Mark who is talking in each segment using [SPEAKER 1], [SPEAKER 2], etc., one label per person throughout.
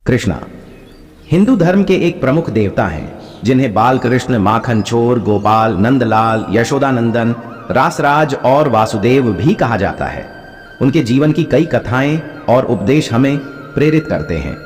[SPEAKER 1] कृष्णा हिंदू धर्म के एक प्रमुख देवता हैं, जिन्हें बाल कृष्ण, माखन चोर, गोपाल, नंदलाल, यशोदानंदन, रासराज और वासुदेव भी कहा जाता है। उनके जीवन की कई कथाएं और उपदेश हमें प्रेरित करते हैं।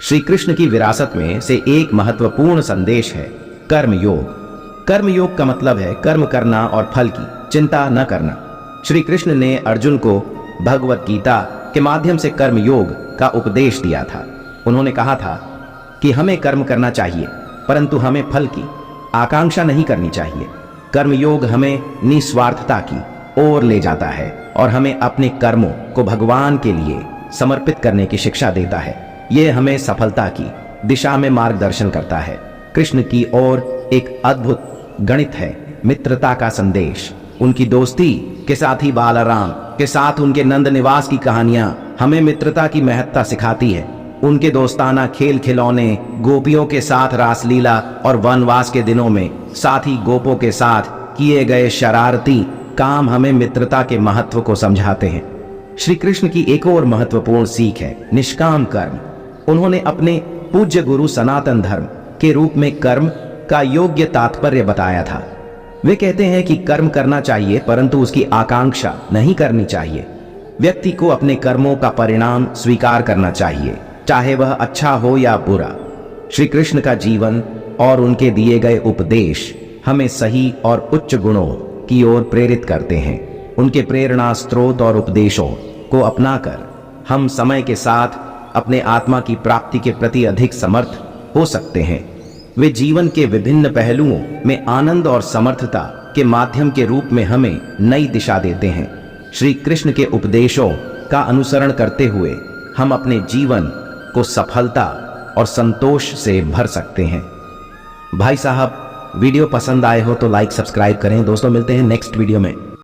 [SPEAKER 1] श्री कृष्ण की विरासत में से एक महत्वपूर्ण संदेश है कर्मयोग। कर्मयोग का मतलब है कर्म करना और फल की चिंता न करना। श्री कृष्ण ने अर्जुन को भगवत गीता के माध्यम से कर्मयोग का उपदेश दिया था। उन्होंने कहा था कि हमें कर्म करना चाहिए, परंतु हमें फल की आकांक्षा नहीं करनी चाहिए। कर्मयोग हमें निस्वार्थता की ओर ले जाता है और हमें अपने कर्मों को भगवान के लिए समर्पित करने की शिक्षा देता है। यह हमें सफलता की दिशा में मार्गदर्शन करता है। कृष्ण की ओर एक अद्भुत गणित है मित्रता का संदेश। उनकी दोस्ती के साथ ही बालाराम के साथ उनके नंद निवास की कहानियां हमें मित्रता की महत्ता सिखाती है। उनके दोस्ताना खेल खिलौने, गोपियों के साथ रासलीला और वनवास के दिनों में साथी गोपों के साथ किए गए शरारती काम हमें मित्रता के महत्व को समझाते हैं। श्री कृष्ण की एक और महत्वपूर्ण सीख है निष्काम कर्म। उन्होंने अपने पूज्य गुरु सनातन धर्म के रूप में कर्म का योग्य तात्पर्य बताया था। वे कहते हैं कि कर्म करना चाहिए, परंतु उसकी आकांक्षा नहीं करनी चाहिए। व्यक्ति को अपने कर्मों का परिणाम स्वीकार करना चाहिए, चाहे वह अच्छा हो या बुरा। श्री कृष्ण का जीवन और उनके दिए गए उपदेश हमें सही और उच्च गुणों की ओर प्रेरित करते हैं। उनके प्रेरणा स्रोत और उपदेशों को अपनाकर हम समय के साथ अपने आत्मा की प्राप्ति के प्रति अधिक समर्थ हो सकते हैं। वे जीवन के विभिन्न पहलुओं में आनंद और समर्थता के माध्यम के रूप में हमें नई दिशा देते हैं। श्री कृष्ण के उपदेशों का अनुसरण करते हुए हम अपने जीवन को सफलता और संतोष से भर सकते हैं। भाई साहब, वीडियो पसंद आए हो तो लाइक सब्सक्राइब करें। दोस्तों, मिलते हैं नेक्स्ट वीडियो में।